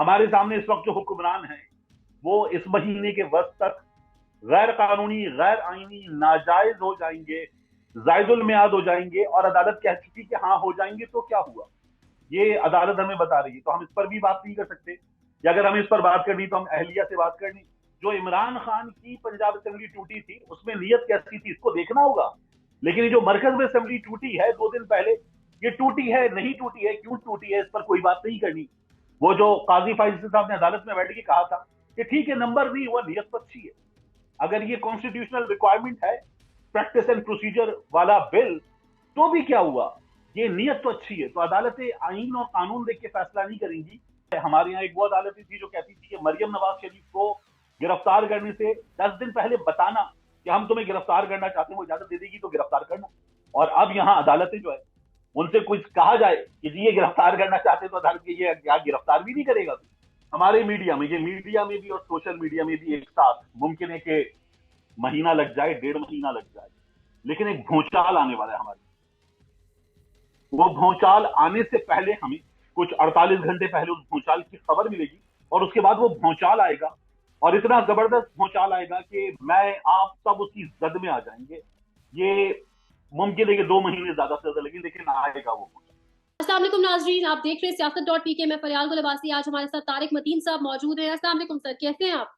हमारे सामने इस वक्त जो हुक्मरान हैं वो इस महीने के वक्त तक गैर कानूनी, गैर आईनी, नाजायज हो जाएंगे, जायदुल मियाद हो जाएंगे, और अदालत कह चुकी कि हाँ हो जाएंगे, तो क्या हुआ? ये अदालत हमें बता रही है, तो हम इस पर भी बात नहीं कर सकते। या अगर हमें इस पर बात करनी तो हम अहलिया से बात करनी। जो इमरान खान की पंजाब असेंबली टूटी थी उसमें नीयत कैसी थी इसको देखना होगा। लेकिन ये जो मरकज में असेंबली टूटी है 2 दिन पहले, ये टूटी है नहीं टूटी है, क्यों टूटी है, इस पर कोई बात नहीं करनी। वो जो काजी फाइज साहब ने अदालत में बैठ के कहा था कि ठीक है नंबर नहीं हुआ, नीयत तो अच्छी है। अगर ये कॉन्स्टिट्यूशनल रिक्वायरमेंट है, प्रैक्टिस एंड प्रोसीजर वाला बिल, तो भी क्या हुआ, ये नीयत तो अच्छी है। तो अदालतें आईन और कानून देख के फैसला नहीं करेंगी। हमारे यहाँ एक वो अदालत थी जो कहती थी कि मरियम नवाज शरीफ को गिरफ्तार करने से 10 दिन पहले बताना कि हम तुम्हें गिरफ्तार करना चाहते हैं, वो इजाजत दे देगी तो गिरफ्तार करना। और अब यहाँ अदालतें जो है उनसे कुछ कहा जाए कि जी ये गिरफ्तार करना चाहते हैं, तो अदालत के ये क्या गिरफ्तार भी नहीं करेगा। हमारे मीडिया में, ये मीडिया में भी और सोशल मीडिया में भी एक साथ मुमकिन है कि महीना लग जाए, 1.5 महीना लग जाए, लेकिन एक भूचाल आने वाला है हमारे। वो भूचाल आने से पहले हमें कुछ 48 घंटे पहले उस भूचाल की खबर मिलेगी, और उसके बाद वो भूचाल आएगा, और इतना जबरदस्त भूचाल आएगा कि मैं आप सब उसकी जद में आ जाएंगे। ये मुमकिन है कि 2 महीने ज्यादा से ज्यादा लगे, लेकिन आएगा वो। अस्सलाम वालेकुम नाजरीन, आप देख रहे हैं सियासत.pk। मैं फरियाल गुलबासी। आज हमारे साथ तारिक मतीन साहब मौजूद हैं। अस्सलाम वालेकुम सर, कैसे हैं आप?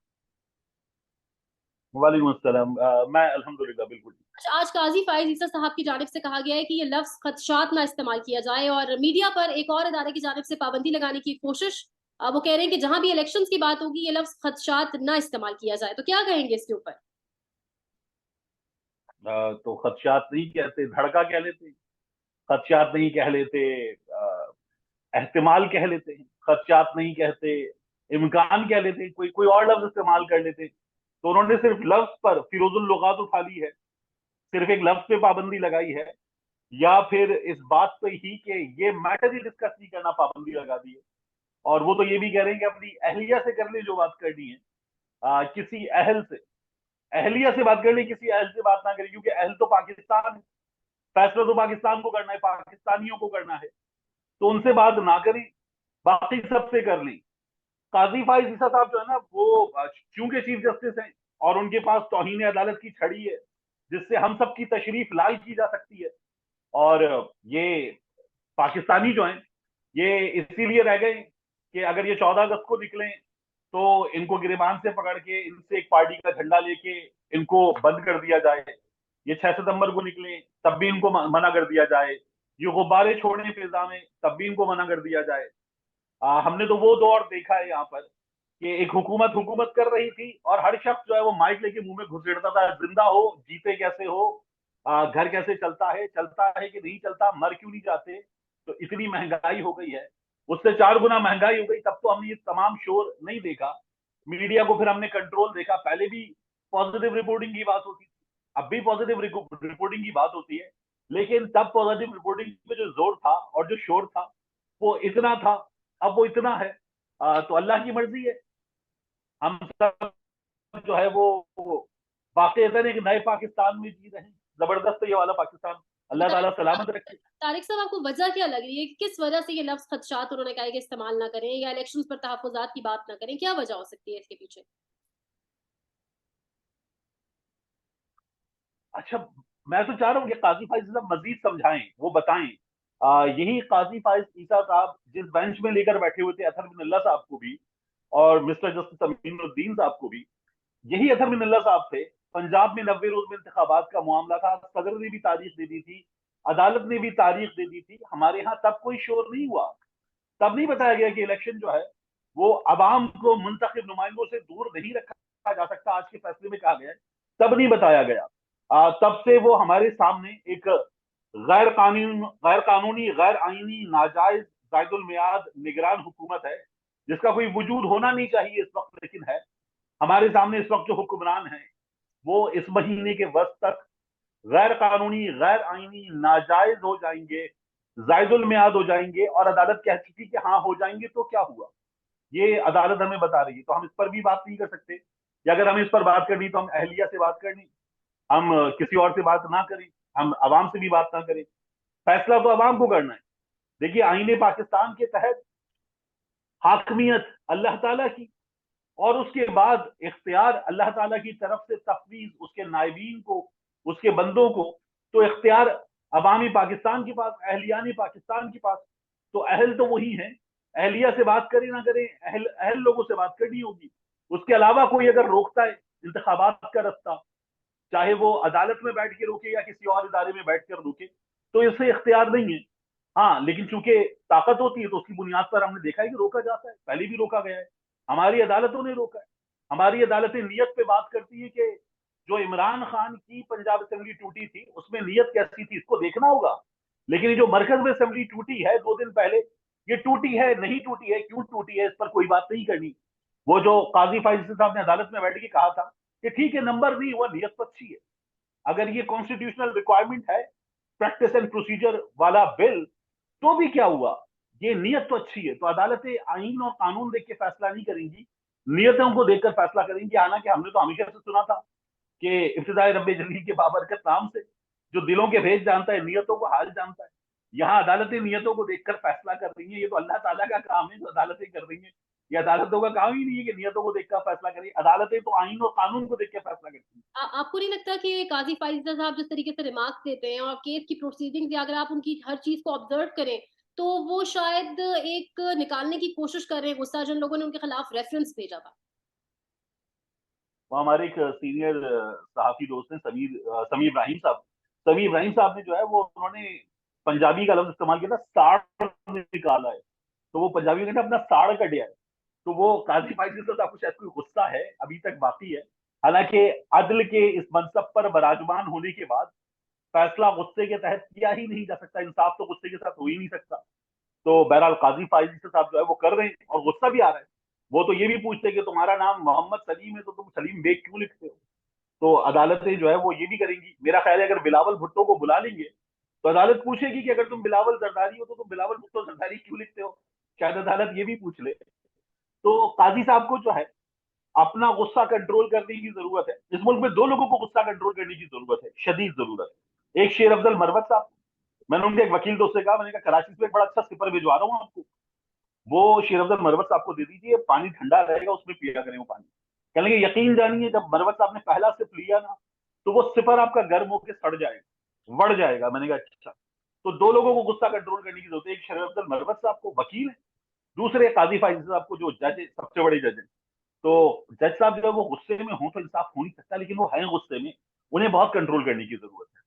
वालेकुम अस्सलाम। मैं अल्हम्दुलिल्लाह बिल्कुल। अच्छा, आज काजी फाइज ईसा साहब की जानिब से कहा गया है कि ये लफ्ज खदशात ना इस्तेमाल किया जाए, और मीडिया पर एक और अदारे की जानिब से पाबंदी लगाने की कोशिश। वो कह रहे हैं कि जहां भी इलेक्शंस की बात होगी ये लफ्ज खदशात ना इस्तेमाल किया जाए, तो क्या कहेंगे इसके ऊपर? तो खदशात नहीं कहते, धड़का कह लेते, खदशात नहीं कह लेते, एहतिमाल कह लेते हैं, खदशात नहीं कहते, इम्कान कह लेते, कोई कोई और लफ्ज इस्तेमाल कर लेते। तो उन्होंने सिर्फ लफ्ज पर फिरोजुल लुगात उठा ली है, सिर्फ एक लफ्ज पे पाबंदी लगाई है, या फिर इस बात पे ही कि ये मैटर ही डिस्कस नहीं करना पाबंदी लगा दी है। और वो तो ये भी कह रहे हैं कि अपनी अहलिया से कर ले जो बात करनी है, किसी अहल से, अहलिया से बात कर ले, किसी अहल से बात ना करें, क्योंकि अहल तो पाकिस्तान है, फैसला तो पाकिस्तान को करना है, पाकिस्तानियों को करना है, तो उनसे बात ना करें, बाकी सबसे कर ली। काजी फाइज ईसा साहब जो है ना, वो चूंकि चीफ जस्टिस हैं और उनके पास तौहीन अदालत की छड़ी है जिससे हम सब की तशरीफ लाल की जा सकती है, और ये पाकिस्तानी जो हैं ये इसीलिए रह गए कि अगर ये 14 अगस्त को निकले तो इनको गिरबान से पकड़ के इनसे एक पार्टी का झंडा लेके इनको बंद कर दिया जाए। ये 6 सितंबर को निकले तब भी इनको मना कर दिया जाए। ये गुब्बारे छोड़ने फिजा में तब भी इनको मना कर दिया जाए। हमने तो वो दौर देखा है यहाँ पर कि एक हुकूमत हुकूमत कर रही थी और हर शख्स जो है वो माइक लेके मुंह में घुसेड़ता था, जिंदा हो, जीते कैसे हो, घर कैसे चलता है कि नहीं चलता, मर क्यों नहीं जाते। तो इतनी महंगाई हो गई है, उससे 4 गुना महंगाई हो गई, तब तो हमने ये तमाम शोर नहीं देखा। मीडिया को फिर हमने कंट्रोल देखा, पहले भी पॉजिटिव रिपोर्टिंग की बात होती थी, अब भी पॉजिटिव रिपोर्टिंग की बात होती है, लेकिन तब पॉजिटिव रिपोर्टिंग पे जो जोर था और जो शोर था वो इतना था, अब वो इतना है। तो अल्लाह की मर्जी है, हम सब जो है वो वाकई एक नए पाकिस्तान में जी रहे हैं, जबरदस्त ये वाला पाकिस्तान, अल्लाह ताला सलामत रखे। तारिक साहब, आपको वजह क्या लग रही है कि किस वजह से ये लफ्ज खदशात उन्होंने कहा है कि इस्तेमाल ना करें, या इलेक्शंस पर तहफुजात की बात ना करें? क्या वजह हो सकती है इसके पीछे? अच्छा, मैं तो चाह रहा हूँ कि काजी फाइज साहब मजीद समझाएं, वो बताएं। यही काजी फाइज ईसा साहब जिस बेंच में लेकर बैठे हुए थे अथर बिन अल्लाह साहब को भी और मिस्टर जस्टिस अमीनुद्दीन साहब को भी, यही अथर बिन अल्लाह साहब थे। पंजाब में 90 रोज में इंतखाबात का मामला था, सदर ने भी तारीख दे दी थी, अदालत ने भी तारीख दे दी थी, हमारे यहाँ तब कोई शोर नहीं हुआ, तब नहीं बताया गया कि इलेक्शन जो है वो अवाम को मुंतखब नुमाइंदों से दूर नहीं रखा जा सकता, आज के फैसले में कहा गया है, तब नहीं बताया गया। तब से वो हमारे सामने एक गैर कानूनी, गैर आईनी, नाजायज, जायदुल मियाद निगरान हुकूमत है, जिसका कोई वजूद होना नहीं चाहिए इस वक्त, लेकिन है। हमारे सामने इस वक्त जो हुक्मरान हैं वो इस महीने के वक्त तक गैर कानूनी, गैर आईनी, नाजायज हो जाएंगे, जायदुल मियाद हो जाएंगे, और अदालत कह चुकी कि हाँ हो जाएंगे, तो क्या हुआ? ये अदालत हमें बता रही है, तो हम इस पर भी बात नहीं कर सकते। या अगर हमें इस पर बात करनी तो हम अहलिया से बात करनी, हम किसी और से बात ना करें, हम अवाम से भी बात ना करें। फैसला तो अवाम को करना है। देखिए, आईने पाकिस्तान के तहत हाकमियत अल्लाह ताला की, और उसके बाद इख्तियार अल्लाह ताला की तरफ से तफवीज उसके नायबीन को, उसके बंदों को। तो इख्तियार अवामी पाकिस्तान के पास, अहलियानी पाकिस्तान के पास। तो अहल तो वही है, अहलिया से बात करें ना करें, अहल अहल लोगों से बात करनी होगी। उसके अलावा कोई अगर रोकता है इंतखाबात का रास्ता, चाहे वो अदालत में बैठ के रोके या किसी और इदारे में बैठ कर रोके, तो इससे इख्तियार नहीं है। हाँ, लेकिन चूंकि ताकत होती है तो उसकी बुनियाद पर हमने देखा है कि रोका जाता है, पहले भी रोका गया है, हमारी अदालतों ने रोका है। हमारी अदालतें नियत पे बात करती है कि जो इमरान खान की पंजाब असेंबली टूटी थी उसमें नियत कैसी थी, इसको देखना होगा। लेकिन ये जो मरकज में असेंबली टूटी है 2 दिन पहले, ये टूटी है नहीं टूटी है, क्यों टूटी है, इस पर कोई बात नहीं करनी। वो जो काजी फाइज साहब ने अदालत में बैठ के कहा था कि ठीक है, नंबर नहीं हुआ, नियत तो अच्छी है। अगर ये कॉन्स्टिट्यूशनल रिक्वायरमेंट है, प्रैक्टिस एंड प्रोसीजर वाला बिल, तो भी क्या हुआ, ये नियत तो अच्छी है। तो अदालतें आईन और कानून देख के फैसला नहीं करेंगी, नियतों को देखकर फैसला करेंगी। हालांकि हमने तो हमेशा से सुना था कि इब्तिदाई रब्बे जलील के बाबरकत नाम से जो दिलों के भेद जानता है, नियतों को हाल जानता है। यहाँ अदालतें नियतों को देखकर फैसला कर रही हैं, ये तो अल्लाह ताला का काम है जो अदालतें कर रही हैं। ये अदालतों का काम ही नहीं है कि नियतों को देखकर फैसला करें, अदालतें तो आइन और कानून को देखकर फैसला करती हैं। आपको नहीं लगता कि काजी फाइजा साहब जिस तरीके से रिमार्क्स देते हैं और केस की प्रोसीडिंग अगर आप उनकी हर चीज को ऑब्जर्व करें, तो वो शायद एक निकालने की कोशिश कर रहे हैं गुस्सा जिन लोगों ने उनके खिलाफ रेफरेंस भेजा था। वो हमारे एक सीनियर सहाफी दोस्त हैं, समीर इब्राहिम साहब। समीर इब्राहिम साहब ने जो है वो उन्होंने पंजाबी का लफ्ज इस्तेमाल किया था, साड़ निकाला है। तो वो पंजाबी में अपना साड़ कटिया है। तो वो काजी फाइज साहब को शायद कोई गुस्सा है अभी तक बाकी है। हालांकि अदल के इस मनसब पर बराजमान होने के बाद फैसला गुस्से के तहत किया ही नहीं जा सकता, इंसाफ तो गुस्से के साथ हो ही नहीं सकता। तो बहरहाल काजी फाइज साहब जो है वो कर रहे हैं और गुस्सा भी आ रहा है। वो तो ये भी पूछते हैं कि तुम्हारा नाम मोहम्मद सलीम है तो तुम सलीम बेग क्यों लिखते हो। तो अदालतें जो है वो ये भी करेंगी। मेरा ख्याल है अगर बिलावल भुट्टो को बुला लेंगे तो अदालत पूछेगी कि अगर तुम बिलावल जरदारी हो तो तुम बिलावल भुट्टो जरदारी क्यों लिखते हो। शायद अदालत ये भी पूछ ले। तो काजी साहब को जो है अपना गुस्सा कंट्रोल करने की जरूरत है। इस मुल्क में 2 लोगों को गुस्सा कंट्रोल करने की जरूरत है, शदीद जरूरत है। एक शेर अफजल मरवत साहब, मैंने उनके एक वकील दोस्त से कहा, मैंने कहा कराची से एक बड़ा अच्छा सिपर भिजवा रहा हूँ आपको, वो शेर अफजल मरवत साहब को दे दीजिए, पानी ठंडा रहेगा उसमें पिया करें वो पानी। कहने लगे यकीन जानिए जब मरवत साहब ने पहला सिप लिया ना तो वो सिपर आपका गर्म होकर सड़ जाएगा, बढ़ जाएगा। मैंने कहा अच्छा। तो 2 लोगों को गुस्सा कंट्रोल करने की जरूरत है, एक शेर अफजल मरवत साहब को, वकील है, दूसरे काजी फाइज साहब को जो जज है, सबसे बड़े जज है। तो जज साहब जो है वो गुस्से में हो तो इंसाफ हो नहीं सकता, लेकिन वो है गुस्से में, उन्हें बहुत कंट्रोल करने की जरूरत है।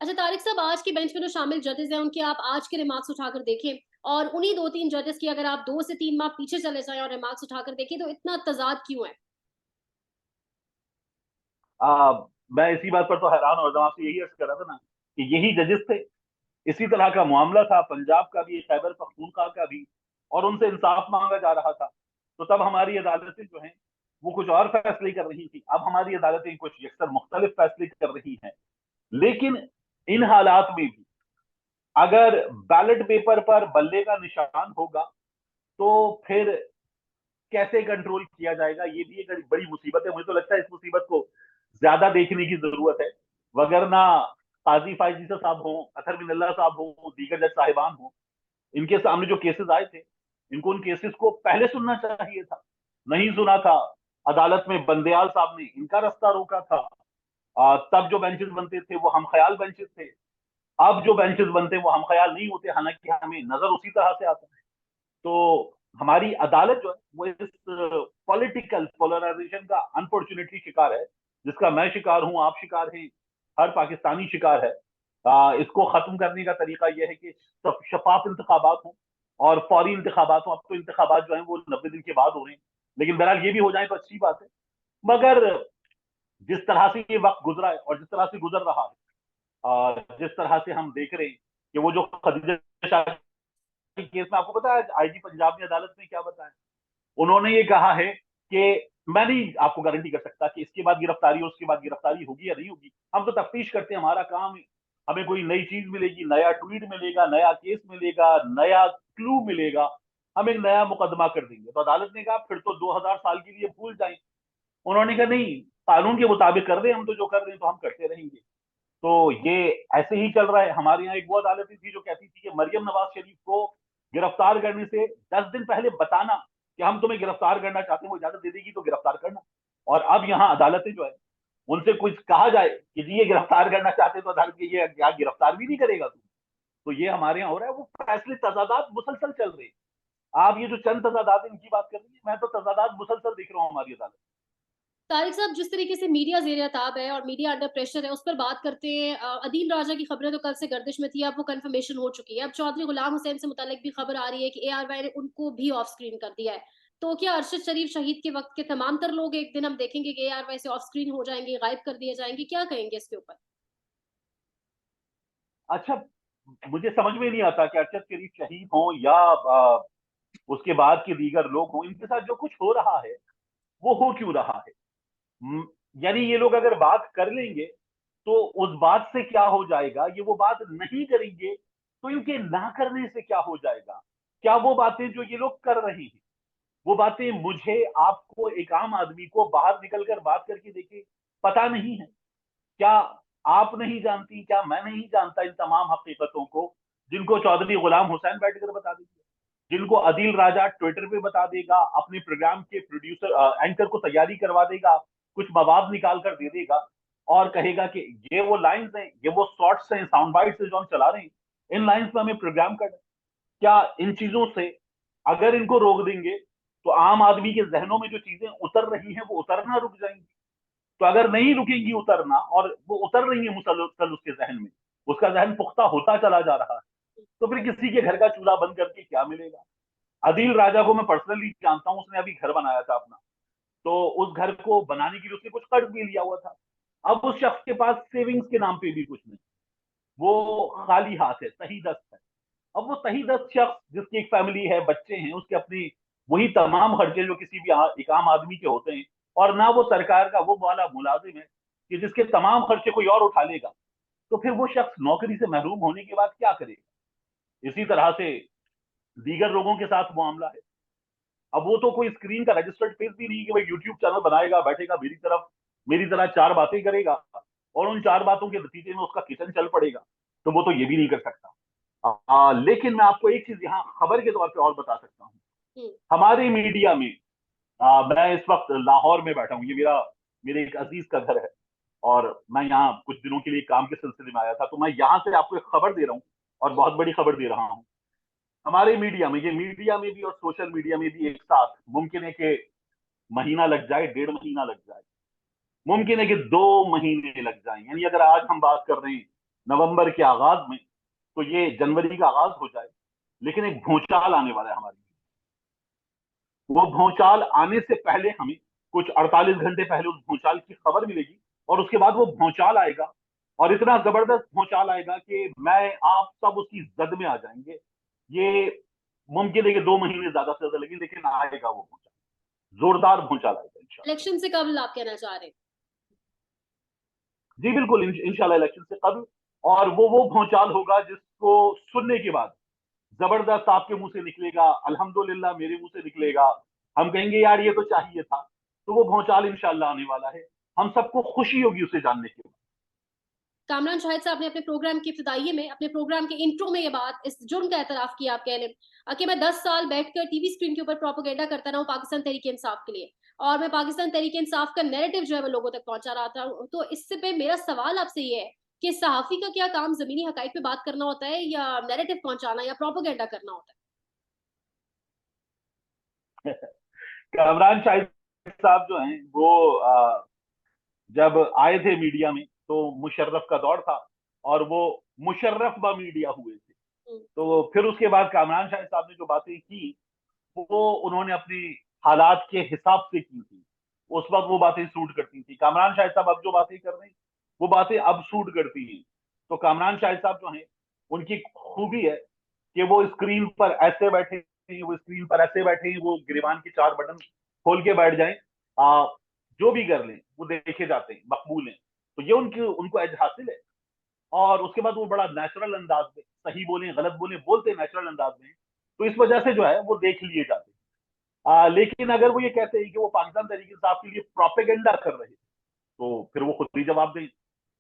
अच्छा तारिक साहब, आज की बेंच में जो शामिल जजेस हैं उनके आप आज के रिमार्क्स उठाकर देखें और उन्हीं 2-3 जजेस की अगर आप 2 से 3 माह पीछे चले जाएं और रिमार्क्स उठाकर देखें, तो इतना तजाद क्यों है? आ, मैं इसी बात पर तो हैरान और आपसे यही अर्ज कर रहा था ना कि यही जजेस थे, इसी तरह का मामला था पंजाब का भी, खैबर पख्तूनख्वा का भी, और उनसे इंसाफ मांगा जा रहा था। तो तब हमारी अदालतें जो हैं वो कुछ और फैसले कर रही थी, अब हमारी अदालतें कुछ यकसर मुख्तलिफ फैसले कर रही हैं। लेकिन इन हालात में भी अगर बैलेट पेपर पर बल्ले का निशान होगा तो फिर कैसे कंट्रोल किया जाएगा, ये भी एक बड़ी मुसीबत है। मुझे तो लगता है इस मुसीबत को ज्यादा देखने की जरूरत है, वगरना काजी फायजी साहब हो, अतर मिनल्ला साहब हो, दीगर जज साहिबान हो, इनके सामने जो केसेस आए थे, इनको उन केसेस को पहले सुनना चाहिए था, नहीं सुना था। अदालत में बंदयाल साहब ने इनका रास्ता रोका था। तब जो बेंचेस बनते थे वो हम ख्याल बेंचेस थे, अब जो बेंचेस बनते हैं वो हम ख्याल नहीं होते, हालांकि हमें नजर उसी तरह से आता है। तो हमारी अदालत जो है वो इस पॉलिटिकल पोलराइजेशन का अनफॉर्चुनेटली शिकार है, जिसका मैं शिकार हूं, आप शिकार हैं, हर पाकिस्तानी शिकार है। इसको खत्म करने का तरीका यह है कि शफाफ इंतखाबात हों और फौरी इंतखाबात हों। अब तो इंतखाबात जो है वो 90 दिन के बाद हो रहे हैं, लेकिन बहरहाल ये भी हो जाए तो अच्छी बात है। मगर जिस तरह से ये वक्त गुजरा है और जिस तरह से गुजर रहा है, जिस तरह से हम देख रहे हैं कि वो जो खदीजा शाह केस में, आपको पता है आईजी पंजाब ने अदालत में क्या बताया? उन्होंने ये कहा है कि मैं नहीं आपको गारंटी कर सकता कि इसके बाद गिरफ्तारी और उसके बाद गिरफ्तारी होगी या नहीं होगी, हम तो तफ्तीश करते हैं, हमारा काम है। हमें कोई नई चीज मिलेगी, नया ट्वीट मिलेगा, नया केस मिलेगा, नया क्लू मिलेगा, हम एक नया मुकदमा कर देंगे। तो अदालत ने कहा फिर तो 2000 साल के लिए भूल जाए। उन्होंने कहा नहीं, कानून के मुताबिक कर दे, हम तो जो कर रहे हैं तो हम करते रहेंगे। तो ये ऐसे ही चल रहा है। हमारे यहाँ एक वो अदालत थी जो कहती थी कि मरियम नवाज शरीफ को गिरफ्तार करने से 10 दिन पहले बताना कि हम तुम्हें गिरफ्तार करना चाहते हैं, वो इजाजत दे देगी तो गिरफ्तार करना। और अब यहाँ अदालतें जो है, उनसे कुछ कहा जाए कि जी ये गिरफ्तार करना चाहते हैं, तो अदालत की ये क्या गिरफ्तार भी नहीं करेगा तू। तो ये हमारे यहाँ हो रहा है, वो फैसले तजादात मुसलसल चल रहे हैं। आप ये जो चंद तजादात इनकी बात कर रही है, मैं तो तजादात मुसलसल देख रहा हूँ हमारी अदालत। तारिक साहब, जिस तरीके से मीडिया ज़ेर-ए-ताब है और मीडिया अंडर प्रेशर है, उस पर बात करते हैं। अदील राजा की खबरें तो कल से गर्दिश में थी, अब वो कंफर्मेशन हो चुकी है। अब चौधरी गुलाम हुसैन से मुतालिक भी खबर आ रही है कि एआरवाई ने उनको भी ऑफ स्क्रीन कर दिया है। तो क्या अरशद शरीफ शहीद के वक्त के तमाम तर लोग एक दिन हम देखेंगे कि एआरवाई से ऑफ स्क्रीन हो जाएंगे, गायब कर दिए जाएंगे? क्या कहेंगे इसके ऊपर? अच्छा, मुझे समझ में नहीं आता कि अरशद शरीफ शहीद हों या उसके बाद के दीगर लोग हों, इनके साथ जो कुछ हो रहा है वो हो क्यों रहा है। हम्म, यानी ये लोग अगर बात कर लेंगे तो उस बात से क्या हो जाएगा, ये वो बात नहीं करेंगे तो इनके ना करने से क्या हो जाएगा। क्या वो बातें जो ये लोग कर रहे हैं, वो बातें मुझे, आपको, एक आम आदमी को बाहर निकलकर बात करके देखिए, पता नहीं है। क्या आप नहीं जानती, क्या मैं नहीं जानता इन तमाम हकीकतों को, जिनको चौधरी गुलाम हुसैन बैठकर बता देंगे, जिनको अदील राजा ट्विटर पे बता देगा, अपने प्रोग्राम के प्रोड्यूसर एंकर को तैयारी करवा देगा, कुछ मवाद निकाल कर दे देगा और कहेगा कि ये वो लाइंस हैं, ये वो शॉर्ट्स हैं, साउंड बाइट्स हैं जो हम चला रहे हैं, इन लाइंस में हमें प्रोग्राम करना है। क्या इन चीजों से अगर इनको रोक देंगे तो आम आदमी के जहनों में जो चीजें उतर रही हैं वो उतरना रुक जाएंगी। तो अगर नहीं रुकेंगी उतरना, और वो उतर रही है मुसलसल उसके जहन में, उसका जहन पुख्ता होता चला जा रहा है, तो फिर किसी के घर का चूल्हा बंद करके क्या मिलेगा। अदील राजा को मैं पर्सनली जानता हूं, उसने अभी घर बनाया था अपना, तो उस घर को बनाने के लिए उसने कुछ कर्ज भी लिया हुआ था। अब उस शख्स के पास सेविंग्स के नाम पे भी कुछ नहीं, वो खाली हाथ है, सही दस्त है। अब वो सही दस्त शख्स जिसकी एक फैमिली है, बच्चे हैं, उसके अपनी वही तमाम खर्चे जो किसी भी एक आम आदमी के होते हैं, और ना वो सरकार का वो वाला मुलाजिम है कि जिसके तमाम खर्चे कोई और उठा लेगा, तो फिर वो शख्स नौकरी से महरूम होने के बाद क्या करेगा। इसी तरह से दीगर लोगों के साथ मामला है। अब वो तो कोई स्क्रीन का रजिस्टर्ड फेस भी नहीं कि भाई यूट्यूब चैनल बनाएगा, बैठेगा मेरी तरह चार बातें करेगा और उन चार बातों के नतीजे में उसका किचन चल पड़ेगा, तो वो तो ये भी नहीं कर सकता। लेकिन मैं आपको एक चीज यहाँ खबर के तौर पे और बता सकता हूँ। हम्म। हमारे मीडिया में, मैं इस वक्त लाहौर में बैठा हूँ, ये मेरे एक अजीज का घर है, और मैं यहाँ कुछ दिनों के लिए काम के सिलसिले में आया था, तो मैं यहाँ से आपको एक खबर दे रहा हूँ और बहुत बड़ी खबर दे रहा हूँ। हमारे मीडिया में, ये मीडिया में भी और सोशल मीडिया में भी एक साथ, मुमकिन है कि महीना लग जाए, 1.5 महीना लग जाए, मुमकिन है कि 2 महीने लग जाए, यानी अगर आज हम बात कर रहे हैं नवंबर के आगाज में, तो ये जनवरी का आगाज हो जाए। लेकिन एक भूचाल आने वाला है हमारी, वो भूचाल आने से पहले हमें कुछ 48 घंटे पहले उस भूचाल की खबर मिलेगी, और उसके बाद वो भूचाल आएगा, और इतना जबरदस्त भूचाल आएगा कि मैं आप सब उसकी जद में आ जाएंगे। ये मुमकिन है कि 2 महीने ज्यादा से ज्यादा लगे, लेकिन आएगा वो भूचाल, जोरदार भूचाल आएगा इंशाल्लाह। इलेक्शन से कब आप कहना चाह रहे हैं? जी बिल्कुल, इंशाल्लाह इलेक्शन से कब। और वो भौचाल होगा जिसको सुनने के बाद जबरदस्त आपके मुंह से निकलेगा, अल्हम्दुलिल्लाह मेरे मुंह से निकलेगा, हम कहेंगे यार ये तो चाहिए था। तो वो भौचाल इंशाल्लाह आने वाला है, हम सबको खुशी होगी उसे जानने के बाद। कामरान शाहिद साहब ने अपने प्रोग्राम के इब्तिदाइये में, अपने प्रोग्राम के इंट्रो में ये बात, इस जुर्म का एतराफ किया, आप कह लें कि मैं 10 साल बैठकर टीवी स्क्रीन के ऊपर प्रोपोगेंडा करता रहा हूँ पाकिस्तान तहरीक इंसाफ के लिए, और मैं पाकिस्तान तहरीक इंसाफ का नैरेटिव जो है वो लोगों तक पहुंचा रहा था। तो इससे पे मेरा सवाल आपसे ये है कि सहाफी का क्या काम जमीनी हकाइक पे बात करना होता है, या नैरेटिव पहुंचाना, या प्रोपोगेंडा करना होता है? कामरान शाहिद साहब जो हैं वो जब आए थे मीडिया में तो मुशर्रफ का दौर था, और वो मुशर्रफ ब मीडिया हुए थे। हम्म। तो फिर उसके बाद कामरान शाहिद साहब ने जो बातें की, वो उन्होंने अपने हालात के हिसाब से की थी। उस वक्त वो बातें सूट करती थी। कामरान शाहिद साहब अब जो बातें कर रहे हैं, वो बातें अब सूट करती हैं। तो कामरान शाहिद साहब जो हैं, उनकी खूबी है कि वो स्क्रीन पर ऐसे बैठे हैं, वो स्क्रीन पर ऐसे बैठे हैं, वो गिरबान के 4 बटन खोल के बैठ जाएं, जो भी कर लें वो देखे जाते हैं, मकबूल हैं। तो ये उनकी उनको एज हासिल है। और उसके बाद वो बड़ा नेचुरल अंदाज में, सही बोले गलत बोले, बोलते नेचुरल अंदाज में, तो इस वजह से जो है वो देख लिए जाते हैं। लेकिन अगर वो ये कहते हैं कि वो पाकिस्तान तहरीक इंसाफ के लिए प्रोपेगेंडा कर रहे थे, तो फिर वो खुद ही जवाब दें,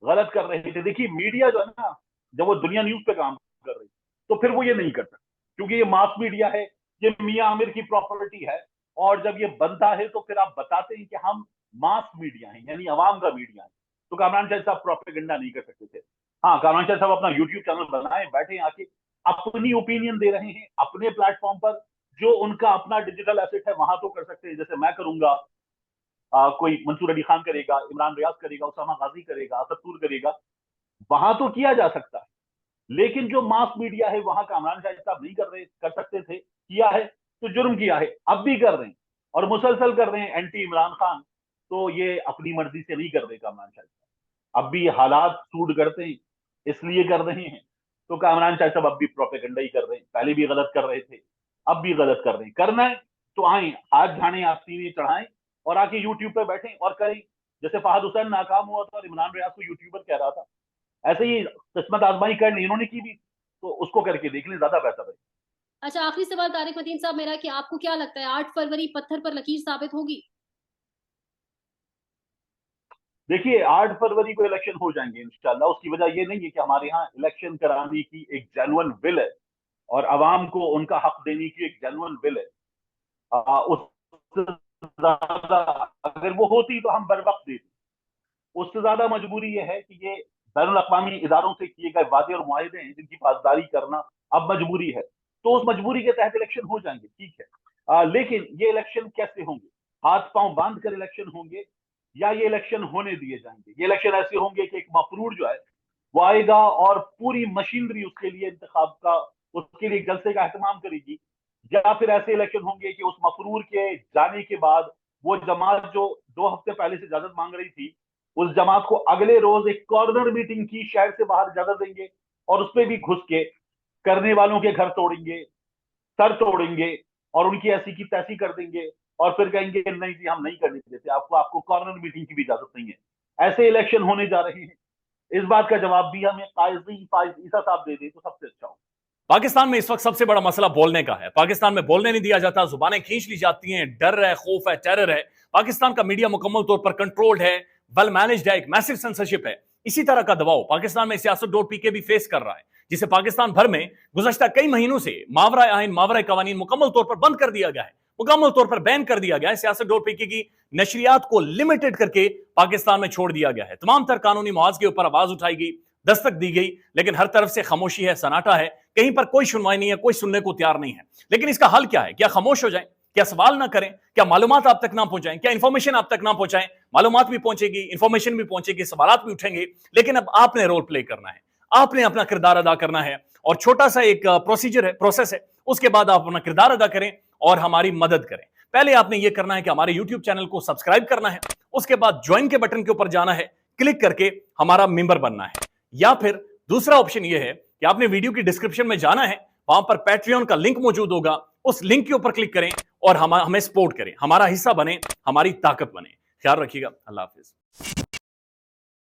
गलत कर रहे थे। देखिए मीडिया जो है ना, जब वो दुनिया न्यूज पे काम कर रही, तो फिर वो ये नहीं कर सकता। क्योंकि ये मास मीडिया है, ये मियां आमिर की प्रॉपर्टी है, और जब ये बनता है तो फिर आप बताते हैं कि हम मास मीडिया हैं, यानी अवाम का मीडिया है। तो कामरान शाह साहब प्रोपेगेंडा नहीं कर सकते थे। हाँ, कामरान शाह साहब अपना यूट्यूब चैनल बनाए, बैठे आके अपनी ओपिनियन दे रहे हैं अपने प्लेटफॉर्म पर, जो उनका अपना डिजिटल एसेट है वहां तो कर सकते हैं, जैसे मैं करूंगा, कोई मंसूर अली खान करेगा, इमरान रियाज करेगा, उसामा गाजी करेगा, असद करेगा, वहां तो किया जा सकता है। लेकिन जो मास मीडिया है वहां कामरान शाह साहब नहीं कर सकते थे, किया है तो जुर्म किया है, अब भी कर रहे हैं और मुसलसल कर रहे हैं एंटी इमरान खान। तो ये अपनी मर्जी से नहीं कर रहे कामरान शाह साहब, अब भी हालात सूट करते हैं इसलिए कर रहे हैं। तो कामरान शाह साहब अब भी प्रोपेगेंडा ही कर रहे हैं, पहले भी गलत कर रहे थे, अब भी गलत कर रहे हैं। करना है तो आए, हाथ झाड़े आस्तीनें चढ़ाएं और आके यूट्यूब पे बैठें और करें। जैसे फहद हुसैन नाकाम हुआ था और इमरान रियाज को यूट्यूबर कह रहा था, ऐसे ही किस्मत आजमाई करनी इन्होंने की भी, तो उसको करके देख लें, ज्यादा बेहतर है। अच्छा, आखिरी सवाल तारिक मतीन साहब मेरा कि आपको क्या लगता है 8 फरवरी पत्थर पर लकीर साबित होगी? देखिए 8 फरवरी को इलेक्शन हो जाएंगे इंशाल्लाह। उसकी वजह ये नहीं है कि हमारे यहाँ इलेक्शन कराने की एक जेन्युइन विल है और अवाम को उनका हक देने की एक जेन्युइन विल है। उससे ज्यादा अगर वो होती तो हम बर वक्त देते। उससे ज्यादा मजबूरी ये है कि ये बैनुल अक़वामी इदारों से किए गए वादे और मुआहदे हैं जिनकी पासदारी करना अब मजबूरी है। तो उस मजबूरी के तहत इलेक्शन हो जाएंगे, ठीक है। लेकिन ये इलेक्शन कैसे होंगे? हाथ पांव बांध कर इलेक्शन होंगे या ये इलेक्शन होने दिए जाएंगे? ये इलेक्शन ऐसे होंगे कि एक मफरूर जो है वो आएगा और पूरी मशीनरी उसके लिए इंतखाब का, उसके लिए जलसे का एहतमाम करेगी, या फिर ऐसे इलेक्शन होंगे कि उस मफरूर के जाने के बाद वो जमात जो 2 हफ्ते पहले से इजाजत मांग रही थी, उस जमात को अगले रोज एक कॉर्नर मीटिंग की, शहर से बाहर इजाजत देंगे और उस पर भी घुस के करने वालों के घर तोड़ेंगे, सर तोड़ेंगे और उनकी ऐसी की तैसी कर देंगे और फिर कहेंगे नहीं जी हम नहीं करने देते आपको, आपको कॉर्नर मीटिंग की भी इजाजत नहीं है। ऐसे इलेक्शन होने जा रहे हैं। इस बात का जवाब भी हमें काजी फाइज ईसा साहब दे दे तो सबसे अच्छा हो। पाकिस्तान में इस वक्त सबसे बड़ा मसला बोलने का है। पाकिस्तान में बोलने नहीं दिया जाता, जुबानें खींच ली जाती हैं, डर है, खौफ है, टेरर है। पाकिस्तान का मीडिया मुकम्मल तौर पर कंट्रोल्ड है, वेल मैनेज्ड है, एक मैसिव सेंसरशिप है। इसी तरह का दबाव पाकिस्तान में सियासत.pk भी फेस कर रहा है, जिसे पाकिस्तान भर में गुज़श्ता कई महीनों से मावरा आइन, मावरा कवानीन मुकम्मल तौर पर बंद कर दिया गया है, मुकम्मल तौर पर बैन कर दिया गया है। सियासत.pk की नशरियात को लिमिटेड करके पाकिस्तान में छोड़ दिया गया है। तमाम तर कानूनी मुआवजे के ऊपर आवाज उठाई गई, दस्तक दी गई, लेकिन हर तरफ से खामोशी है, सन्नाटा है, कहीं पर कोई सुनवाई नहीं है, कोई सुनने को तैयार नहीं है। लेकिन इसका हल क्या है? क्या खामोश हो जाएं? क्या सवाल ना करें? क्या मालूमात आप तक ना पहुंचाएं? क्या इंफॉर्मेशन आप तक ना पहुंचाएं? मालूमात भी पहुंचेगी, इंफॉर्मेशन भी पहुंचेगी, सवालात भी उठेंगे, लेकिन अब आपने रोल प्ले करना है, आपने अपना किरदार अदा करना है। और छोटा सा एक प्रोसीजर है, प्रोसेस है, उसके बाद आप अपना किरदार अदा करें और हमारी मदद करें। पहले आपने यह करना है कि हमारे यूट्यूब चैनल को सब्सक्राइब करना है, उसके बाद ज्वाइन के बटन के ऊपर जाना है, क्लिक करके हमारा मेंबर बनना है। या फिर दूसरा ऑप्शन यह है कि आपने वीडियो की डिस्क्रिप्शन में जाना है, वहां पर पैट्रियन का लिंक मौजूद होगा, उस लिंक के ऊपर क्लिक करें और हमें सपोर्ट करें, हमारा हिस्सा बने, हमारी ताकत बने। ख्याल रखिएगा। अल्लाह हाफिज।